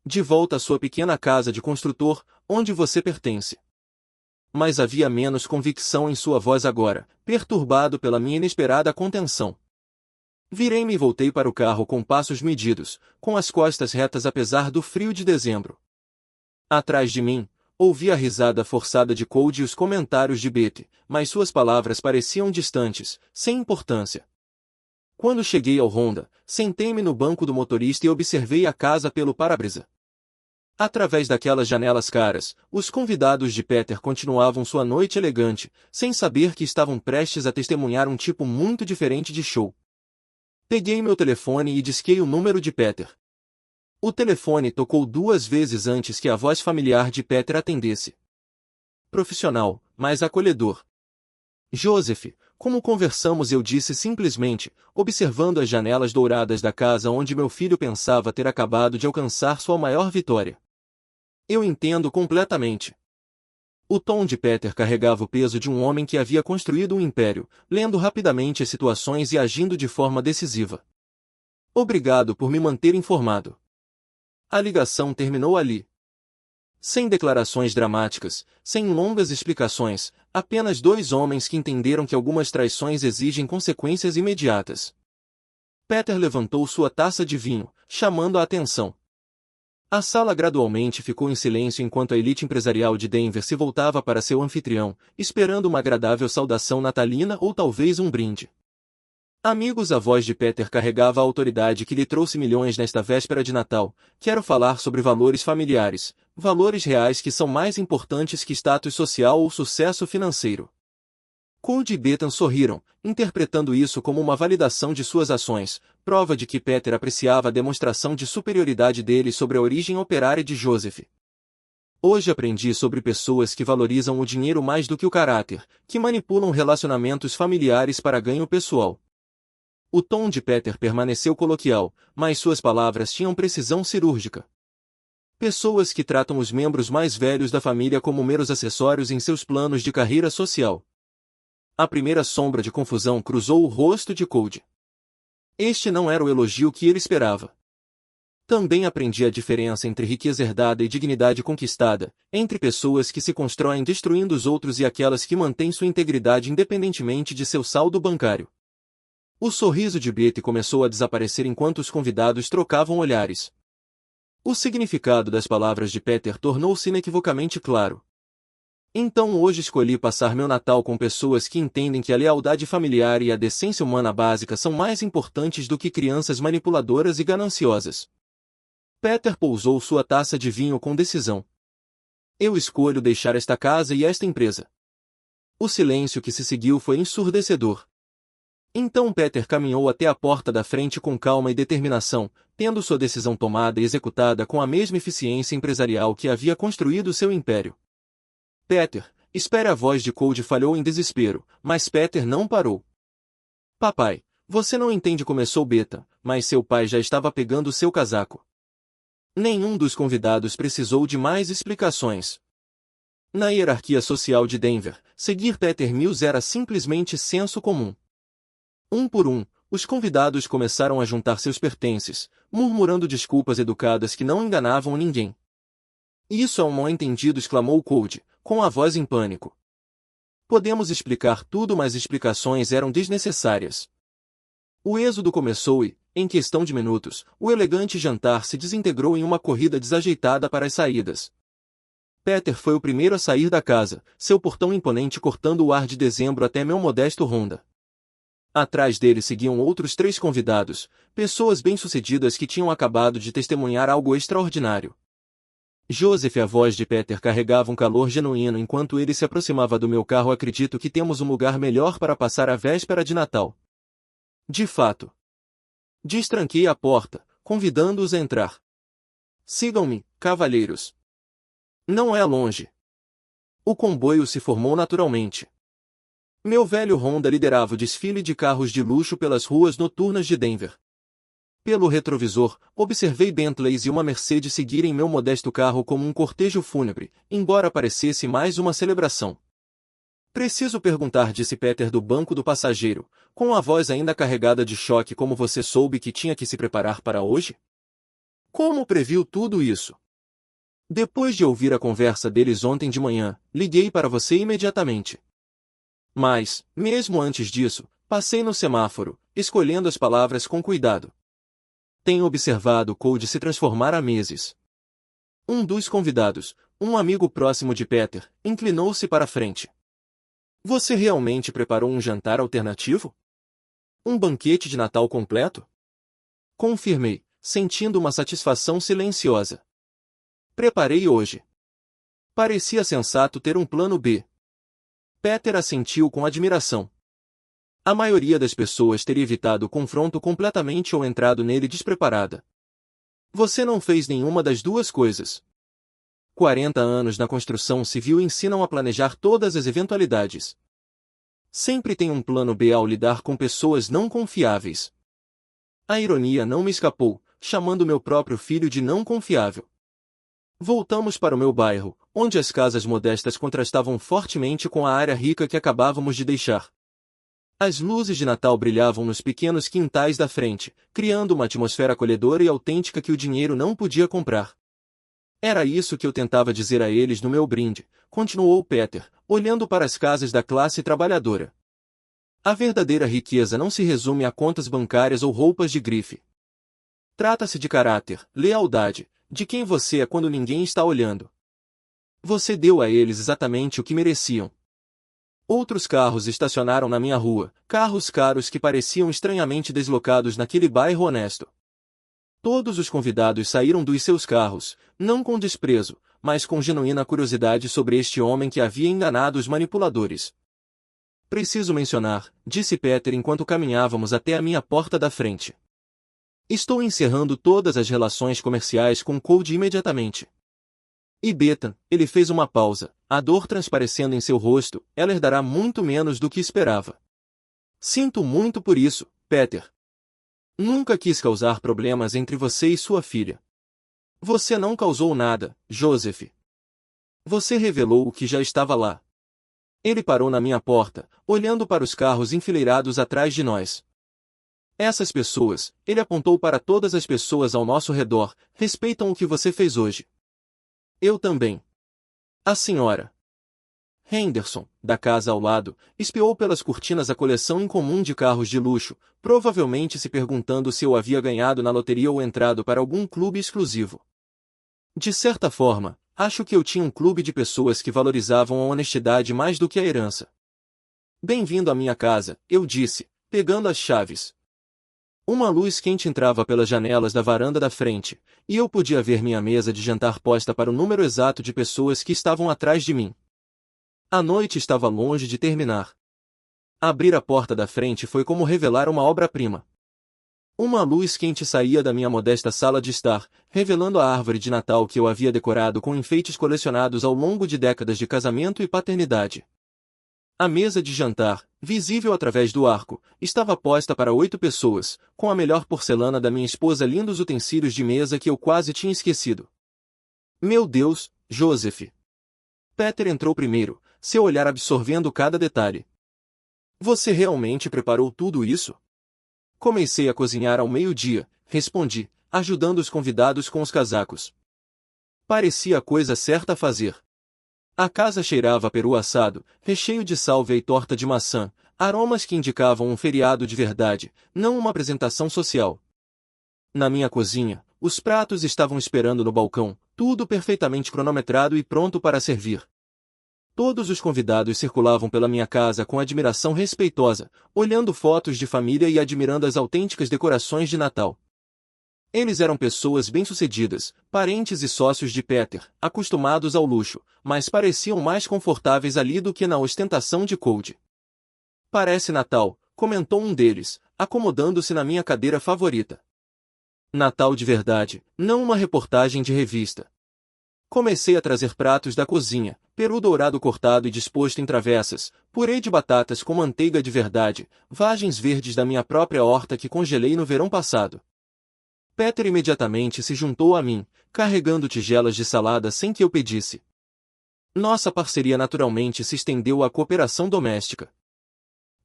A: De volta à sua pequena casa de construtor, onde você pertence. Mas havia menos convicção em sua voz agora, perturbado pela minha inesperada contenção. Virei-me e voltei para o carro com passos medidos, com as costas retas apesar do frio de dezembro. Atrás de mim, ouvi a risada forçada de Cody e os comentários de Betty, mas suas palavras pareciam distantes, sem importância. Quando cheguei ao Honda, sentei-me no banco do motorista e observei a casa pelo para-brisa. Através daquelas janelas caras, os convidados de Peter continuavam sua noite elegante, sem saber que estavam prestes a testemunhar um tipo muito diferente de show. Peguei meu telefone e disquei o número de Peter. O telefone tocou 2 vezes antes que a voz familiar de Peter atendesse. Profissional, mas acolhedor. Joseph, como conversamos, eu disse simplesmente, observando as janelas douradas da casa onde meu filho pensava ter acabado de alcançar sua maior vitória. Eu entendo completamente. O tom de Peter carregava o peso de um homem que havia construído um império, lendo rapidamente as situações e agindo de forma decisiva. Obrigado por me manter informado. A ligação terminou ali. Sem declarações dramáticas, sem longas explicações, apenas 2 homens que entenderam que algumas traições exigem consequências imediatas. Peter levantou sua taça de vinho, chamando a atenção. A sala gradualmente ficou em silêncio enquanto a elite empresarial de Denver se voltava para seu anfitrião, esperando uma agradável saudação natalina ou talvez um brinde. Amigos, a voz de Peter carregava a autoridade que lhe trouxe milhões nesta véspera de Natal. Quero falar sobre valores familiares, valores reais que são mais importantes que status social ou sucesso financeiro. Cody e Bethan sorriram, interpretando isso como uma validação de suas ações, prova de que Peter apreciava a demonstração de superioridade dele sobre a origem operária de Joseph. Hoje aprendi sobre pessoas que valorizam o dinheiro mais do que o caráter, que manipulam relacionamentos familiares para ganho pessoal. O tom de Peter permaneceu coloquial, mas suas palavras tinham precisão cirúrgica. Pessoas que tratam os membros mais velhos da família como meros acessórios em seus planos de carreira social. A primeira sombra de confusão cruzou o rosto de Cody. Este não era o elogio que ele esperava. Também aprendi a diferença entre riqueza herdada e dignidade conquistada, entre pessoas que se constroem destruindo os outros e aquelas que mantêm sua integridade independentemente de seu saldo bancário. O sorriso de Betty começou a desaparecer enquanto os convidados trocavam olhares. O significado das palavras de Peter tornou-se inequivocamente claro. Então hoje escolhi passar meu Natal com pessoas que entendem que a lealdade familiar e a decência humana básica são mais importantes do que crianças manipuladoras e gananciosas. Peter pousou sua taça de vinho com decisão. Eu escolho deixar esta casa e esta empresa. O silêncio que se seguiu foi ensurdecedor. Então Peter caminhou até a porta da frente com calma e determinação, tendo sua decisão tomada e executada com a mesma eficiência empresarial que havia construído seu império. Peter, espere, a voz de Cody falhou em desespero, mas Peter não parou. Papai, você não entende, começou Bethan, mas seu pai já estava pegando seu casaco. Nenhum dos convidados precisou de mais explicações. Na hierarquia social de Denver, seguir Peter Mills era simplesmente senso comum. Um por um, os convidados começaram a juntar seus pertences, murmurando desculpas educadas que não enganavam ninguém. Isso é um mal-entendido, exclamou Cody, com a voz em pânico. Podemos explicar tudo, mas explicações eram desnecessárias. O êxodo começou e, em questão de minutos, o elegante jantar se desintegrou em uma corrida desajeitada para as saídas. Peter foi o primeiro a sair da casa, seu portão imponente cortando o ar de dezembro até meu modesto Honda. Atrás dele seguiam outros 3 convidados, pessoas bem-sucedidas que tinham acabado de testemunhar algo extraordinário. Joseph, a voz de Peter carregava um calor genuíno enquanto ele se aproximava do meu carro. Acredito que temos um lugar melhor para passar a véspera de Natal. De fato. Destranquei a porta, convidando-os a entrar. Sigam-me, cavalheiros. Não é longe. O comboio se formou naturalmente. Meu velho Honda liderava o desfile de carros de luxo pelas ruas noturnas de Denver. Pelo retrovisor, observei Bentleys e uma Mercedes seguirem meu modesto carro como um cortejo fúnebre, embora parecesse mais uma celebração. Preciso perguntar, disse Peter do banco do passageiro, com a voz ainda carregada de choque, como você soube que tinha que se preparar para hoje? Como previu tudo isso? Depois de ouvir a conversa deles ontem de manhã, liguei para você imediatamente. Mas, mesmo antes disso, Passei no semáforo, escolhendo as palavras com cuidado. Tenho observado Cody se transformar há meses. Um dos convidados, um amigo próximo de Peter, inclinou-se para a frente. Você realmente preparou um jantar alternativo? Um banquete de Natal completo? Confirmei, sentindo uma satisfação silenciosa. Preparei hoje. Parecia sensato ter um plano B. Peter assentiu com admiração. A maioria das pessoas teria evitado o confronto completamente ou entrado nele despreparada. Você não fez nenhuma das duas coisas. 40 anos na construção civil ensinam a planejar todas as eventualidades. Sempre tem um plano B ao lidar com pessoas não confiáveis. A ironia não me escapou, chamando meu próprio filho de não confiável. Voltamos para o meu bairro, onde as casas modestas contrastavam fortemente com a área rica que acabávamos de deixar. As luzes de Natal brilhavam nos pequenos quintais da frente, criando uma atmosfera acolhedora e autêntica que o dinheiro não podia comprar. Era isso que eu tentava dizer a eles no meu brinde, continuou Peter, olhando para as casas da classe trabalhadora. A verdadeira riqueza não se resume a contas bancárias ou roupas de grife. Trata-se de caráter, lealdade, de quem você é quando ninguém está olhando. Você deu a eles exatamente o que mereciam. Outros carros estacionaram na minha rua, carros caros que pareciam estranhamente deslocados naquele bairro honesto. Todos os convidados saíram dos seus carros, não com desprezo, mas com genuína curiosidade sobre este homem que havia enganado os manipuladores. Preciso mencionar, disse Peter enquanto caminhávamos até a minha porta da frente. Estou encerrando todas as relações comerciais com Cody imediatamente. E Bethan, ele fez uma pausa, a dor transparecendo em seu rosto, ela herdará muito menos do que esperava. Sinto muito por isso, Peter. Nunca quis causar problemas entre você e sua filha. Você não causou nada, Joseph. Você revelou o que já estava lá. Ele parou na minha porta, olhando para os carros enfileirados atrás de nós. Essas pessoas, ele apontou para todas as pessoas ao nosso redor, respeitam o que você fez hoje. Eu também. A senhora Henderson, da casa ao lado, espiou pelas cortinas a coleção incomum de carros de luxo, provavelmente se perguntando se eu havia ganhado na loteria ou entrado para algum clube exclusivo. De certa forma, acho que eu tinha um clube de pessoas que valorizavam a honestidade mais do que a herança. Bem-vindo à minha casa, eu disse, pegando as chaves. Uma luz quente entrava pelas janelas da varanda da frente, e eu podia ver minha mesa de jantar posta para o número exato de pessoas que estavam atrás de mim. A noite estava longe de terminar. Abrir a porta da frente foi como revelar uma obra-prima. Uma luz quente saía da minha modesta sala de estar, revelando a árvore de Natal que eu havia decorado com enfeites colecionados ao longo de décadas de casamento e paternidade. A mesa de jantar, visível através do arco, estava posta para 8 pessoas, com a melhor porcelana da minha esposa e lindos utensílios de mesa que eu quase tinha esquecido. Meu Deus, Joseph! Peter entrou primeiro, seu olhar absorvendo cada detalhe. Você realmente preparou tudo isso? Comecei a cozinhar ao meio-dia, respondi, ajudando os convidados com os casacos. Parecia a coisa certa a fazer. A casa cheirava a peru assado, recheio de sálvia e torta de maçã, aromas que indicavam um feriado de verdade, não uma apresentação social. Na minha cozinha, os pratos estavam esperando no balcão, tudo perfeitamente cronometrado e pronto para servir. Todos os convidados circulavam pela minha casa com admiração respeitosa, olhando fotos de família e admirando as autênticas decorações de Natal. Eles eram pessoas bem-sucedidas, parentes e sócios de Peter, acostumados ao luxo, mas pareciam mais confortáveis ali do que na ostentação de Cody. Parece Natal, comentou um deles, acomodando-se na minha cadeira favorita. Natal de verdade, não uma reportagem de revista. Comecei a trazer pratos da cozinha, peru dourado cortado e disposto em travessas, purê de batatas com manteiga de verdade, vagens verdes da minha própria horta que congelei no verão passado. Peter imediatamente se juntou a mim, carregando tigelas de salada sem que eu pedisse. Nossa parceria naturalmente se estendeu à cooperação doméstica.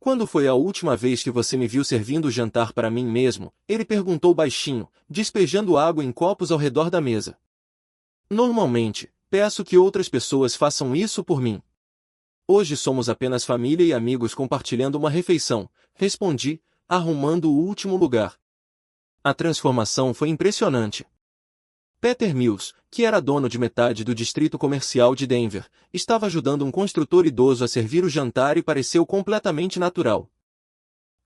A: Quando foi a última vez que você me viu servindo o jantar para mim mesmo? Ele perguntou baixinho, despejando água em copos ao redor da mesa. Normalmente, peço que outras pessoas façam isso por mim. Hoje somos apenas família e amigos compartilhando uma refeição, respondi, arrumando o último lugar. A transformação foi impressionante. Peter Mills, que era dono de metade do distrito comercial de Denver, estava ajudando um construtor idoso a servir o jantar e pareceu completamente natural.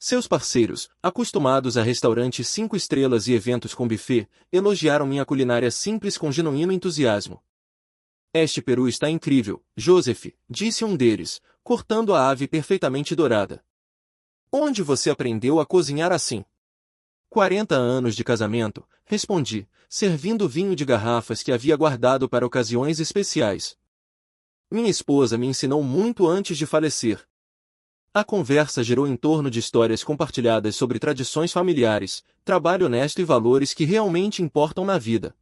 A: Seus parceiros, acostumados a restaurantes 5 estrelas e eventos com buffet, elogiaram minha culinária simples com genuíno entusiasmo. Este peru está incrível, Joseph, disse um deles, cortando a ave perfeitamente dourada. Onde você aprendeu a cozinhar assim? 40 anos de casamento, respondi, servindo vinho de garrafas que havia guardado para ocasiões especiais. Minha esposa me ensinou muito antes de falecer. A conversa girou em torno de histórias compartilhadas sobre tradições familiares, trabalho honesto e valores que realmente importam na vida.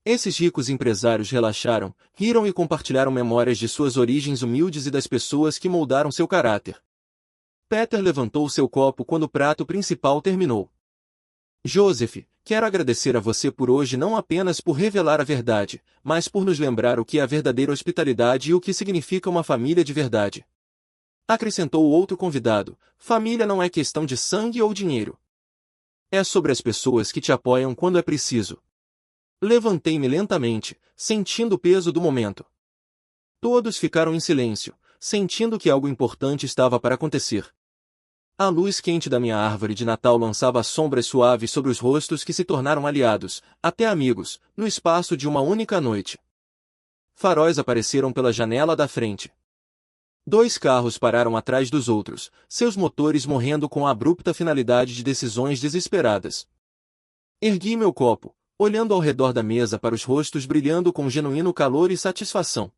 A: Esses ricos empresários relaxaram, riram e compartilharam memórias de suas origens humildes e das pessoas que moldaram seu caráter. Peter levantou seu copo quando o prato principal terminou. Joseph, quero agradecer a você por hoje não apenas por revelar a verdade, mas por nos lembrar o que é a verdadeira hospitalidade e o que significa uma família de verdade. Acrescentou o outro convidado, família não é questão de sangue ou dinheiro. É sobre as pessoas que te apoiam quando é preciso. Levantei-me lentamente, sentindo o peso do momento. Todos ficaram em silêncio, sentindo que algo importante estava para acontecer. A luz quente da minha árvore de Natal lançava sombras suaves sobre os rostos que se tornaram aliados, até amigos, no espaço de uma única noite. Faróis apareceram pela janela da frente. 2 carros pararam atrás dos outros, seus motores morrendo com a abrupta finalidade de decisões desesperadas. Ergui meu copo, olhando ao redor da mesa para os rostos brilhando com genuíno calor e satisfação.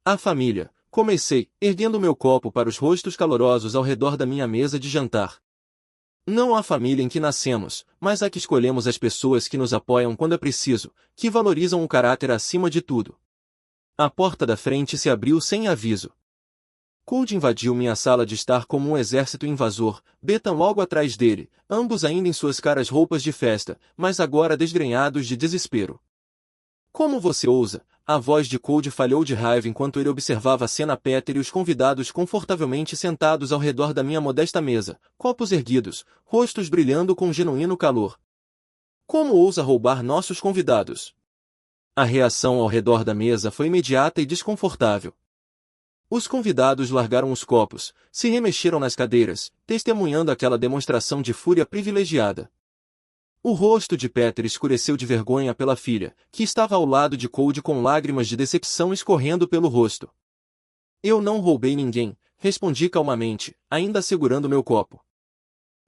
A: A família, comecei, erguendo meu copo para os rostos calorosos ao redor da minha mesa de jantar. Não a família em que nascemos, mas a que escolhemos, as pessoas que nos apoiam quando é preciso, que valorizam o caráter acima de tudo. A porta da frente se abriu sem aviso. Cold invadiu minha sala de estar como um exército invasor, Bethan logo atrás dele, ambos ainda em suas caras roupas de festa, mas agora desgrenhados de desespero. Como você ousa? A voz de Cold falhou de raiva enquanto ele observava a cena. Peter e os convidados confortavelmente sentados ao redor da minha modesta mesa, copos erguidos, rostos brilhando com genuíno calor. Como ousa roubar nossos convidados? A reação ao redor da mesa foi imediata e desconfortável. Os convidados largaram os copos, se remexeram nas cadeiras, testemunhando aquela demonstração de fúria privilegiada. O rosto de Peter escureceu de vergonha pela filha, que estava ao lado de Cold com lágrimas de decepção escorrendo pelo rosto. Eu não roubei ninguém, respondi calmamente, ainda segurando meu copo.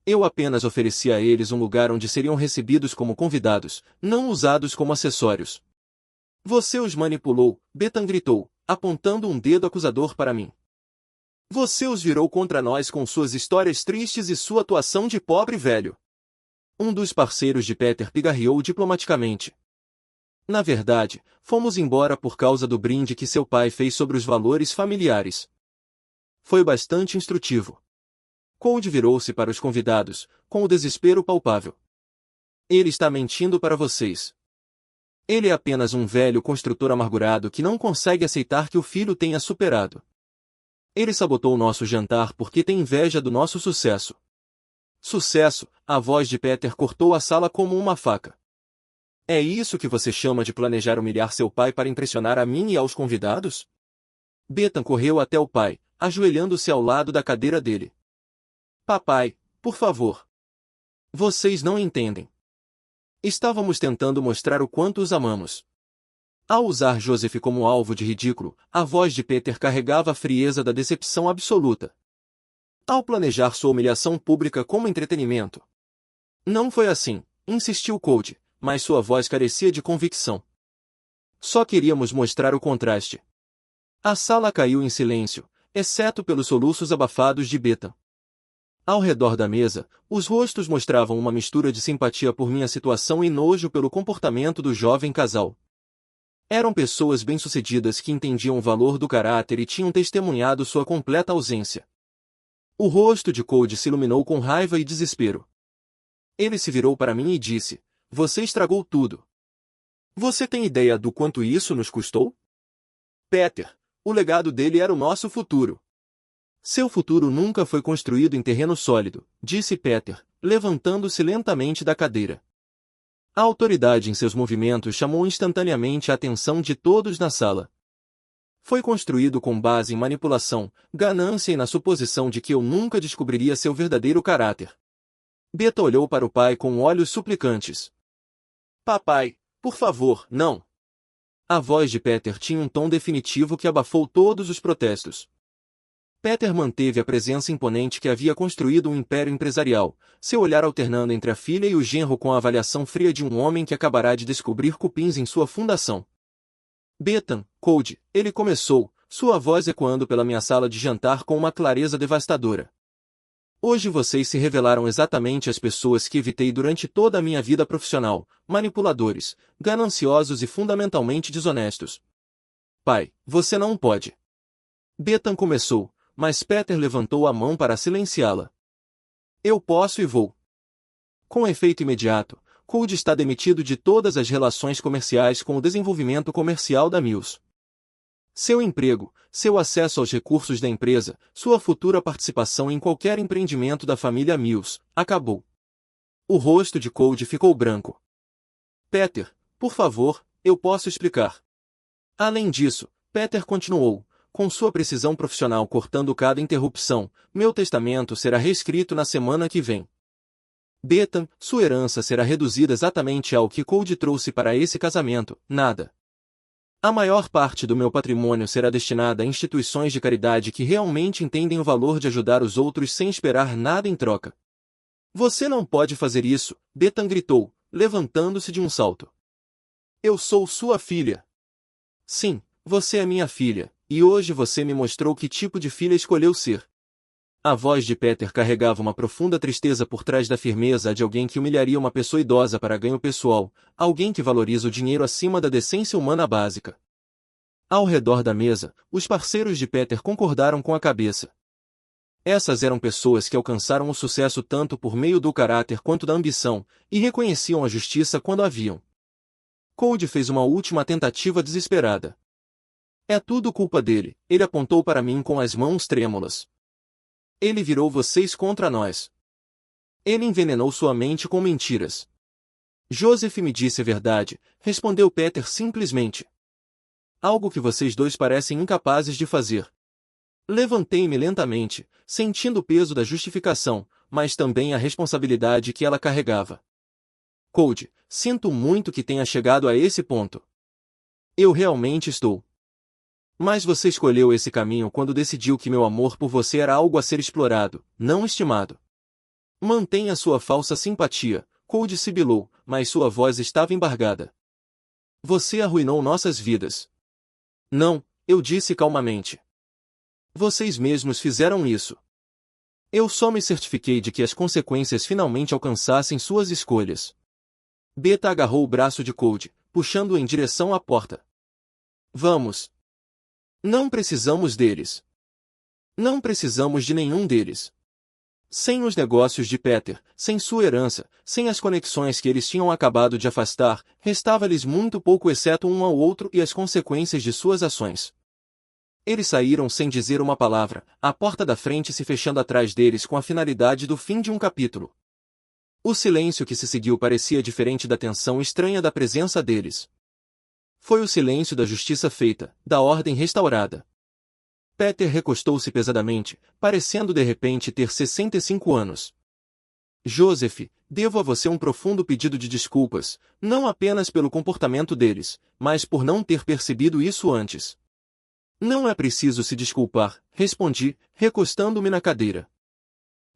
A: Eu apenas ofereci a eles um lugar onde seriam recebidos como convidados, não usados como acessórios. Você os manipulou, Bethan gritou, apontando um dedo acusador para mim. Você os virou contra nós com suas histórias tristes e sua atuação de pobre velho. Um dos parceiros de Peter pigarreou diplomaticamente. Na verdade, fomos embora por causa do brinde que seu pai fez sobre os valores familiares. Foi bastante instrutivo. Cold virou-se para os convidados, com o desespero palpável. Ele está mentindo para vocês. Ele é apenas um velho construtor amargurado que não consegue aceitar que o filho tenha superado. Ele sabotou nosso jantar porque tem inveja do nosso sucesso. Sucesso, a voz de Peter cortou a sala como uma faca. É isso que você chama de planejar humilhar seu pai para impressionar a mim e aos convidados? Bethan correu até o pai, ajoelhando-se ao lado da cadeira dele. Papai, por favor. Vocês não entendem. Estávamos tentando mostrar o quanto os amamos. Ao usar Joseph como alvo de ridículo, a voz de Peter carregava a frieza da decepção absoluta. Ao planejar sua humilhação pública como entretenimento. Não foi assim, insistiu Cold, mas sua voz carecia de convicção. Só queríamos mostrar o contraste. A sala caiu em silêncio, exceto pelos soluços abafados de Bethan. Ao redor da mesa, os rostos mostravam uma mistura de simpatia por minha situação e nojo pelo comportamento do jovem casal. Eram pessoas bem-sucedidas que entendiam o valor do caráter e tinham testemunhado sua completa ausência. O rosto de Cold se iluminou com raiva e desespero. Ele se virou para mim e disse, você estragou tudo. Você tem ideia do quanto isso nos custou? Peter, O legado dele era o nosso futuro. Seu futuro nunca foi construído em terreno sólido, disse Peter, levantando-se lentamente da cadeira. A autoridade em seus movimentos chamou instantaneamente a atenção de todos na sala. Foi construído com base em manipulação, ganância e na suposição de que eu nunca descobriria seu verdadeiro caráter. Beta olhou para o pai com olhos suplicantes. Papai, por favor, não. A voz de Peter tinha um tom definitivo que abafou todos os protestos. Peter manteve a presença imponente que havia construído um império empresarial, seu olhar alternando entre a filha e o genro com a avaliação fria de um homem que acabará de descobrir cupins em sua fundação. Bethan, Cody, ele começou, sua voz ecoando pela minha sala de jantar com uma clareza devastadora. Hoje vocês se revelaram exatamente as pessoas que evitei durante toda a minha vida profissional, manipuladores, gananciosos e fundamentalmente desonestos. Pai, você não pode. Bethan começou, mas Peter levantou a mão para silenciá-la. Eu posso e vou. Com efeito imediato, Cody está demitido de todas as relações comerciais com o desenvolvimento comercial da Mills. Seu emprego, seu acesso aos recursos da empresa, sua futura participação em qualquer empreendimento da família Mills, acabou. O rosto de Cody ficou branco. Peter, por favor, eu posso explicar. Além disso, Peter continuou, com sua precisão profissional cortando cada interrupção, meu testamento será reescrito na semana que vem. Bethan, sua herança será reduzida exatamente ao que Cody trouxe para esse casamento, nada. A maior parte do meu patrimônio será destinada a instituições de caridade que realmente entendem o valor de ajudar os outros sem esperar nada em troca. Você não pode fazer isso, Bethan gritou, levantando-se de um salto. Eu sou sua filha. Sim, você é minha filha, e hoje você me mostrou que tipo de filha escolheu ser. A voz de Peter carregava uma profunda tristeza por trás da firmeza de alguém que humilharia uma pessoa idosa para ganho pessoal, alguém que valoriza o dinheiro acima da decência humana básica. Ao redor da mesa, os parceiros de Peter concordaram com a cabeça. Essas eram pessoas que alcançaram o sucesso tanto por meio do caráter quanto da ambição, e reconheciam a justiça quando a viam. Cody fez uma última tentativa desesperada. É tudo culpa dele, ele apontou para mim com as mãos trêmulas. Ele virou vocês contra nós. Ele envenenou sua mente com mentiras. Joseph me disse a verdade, respondeu Peter simplesmente. Algo que vocês dois parecem incapazes de fazer. Levantei-me lentamente, sentindo o peso da justificação, mas também a responsabilidade que ela carregava. Cody, sinto muito que tenha chegado a esse ponto. Eu realmente estou. Mas você escolheu esse caminho quando decidiu que meu amor por você era algo a ser explorado, não estimado. Mantenha sua falsa simpatia, Cody sibilou, mas sua voz estava embargada. Você arruinou nossas vidas. Não, eu disse calmamente. Vocês mesmos fizeram isso. Eu só me certifiquei de que as consequências finalmente alcançassem suas escolhas. Beta agarrou o braço de Cody, puxando-o em direção à porta. Vamos. Não precisamos deles. Não precisamos de nenhum deles. Sem os negócios de Peter, sem sua herança, sem as conexões que eles tinham acabado de afastar, restava-lhes muito pouco exceto um ao outro e as consequências de suas ações. Eles saíram sem dizer uma palavra, a porta da frente se fechando atrás deles com a finalidade do fim de um capítulo. O silêncio que se seguiu parecia diferente da tensão estranha da presença deles. Foi o silêncio da justiça feita, da ordem restaurada. Peter recostou-se pesadamente, parecendo de repente ter 65 anos. Joseph, devo a você um profundo pedido de desculpas, não apenas pelo comportamento deles, mas por não ter percebido isso antes. Não é preciso se desculpar, respondi, recostando-me na cadeira.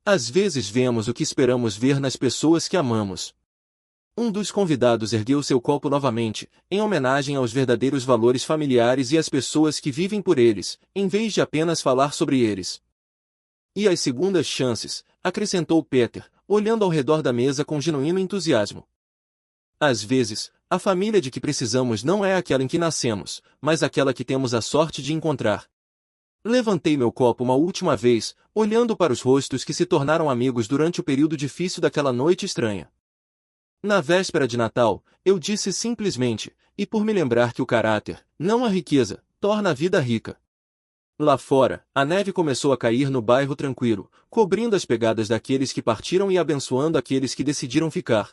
A: Às vezes vemos o que esperamos ver nas pessoas que amamos. Um dos convidados ergueu seu copo novamente, em homenagem aos verdadeiros valores familiares e às pessoas que vivem por eles, em vez de apenas falar sobre eles. E as segundas chances, acrescentou Peter, olhando ao redor da mesa com genuíno entusiasmo. Às vezes, a família de que precisamos não é aquela em que nascemos, mas aquela que temos a sorte de encontrar. Levantei meu copo uma última vez, olhando para os rostos que se tornaram amigos durante o período difícil daquela noite estranha. Na véspera de Natal, eu disse simplesmente, e por me lembrar que o caráter, não a riqueza, torna a vida rica. Lá fora, a neve começou a cair no bairro tranquilo, cobrindo as pegadas daqueles que partiram e abençoando aqueles que decidiram ficar.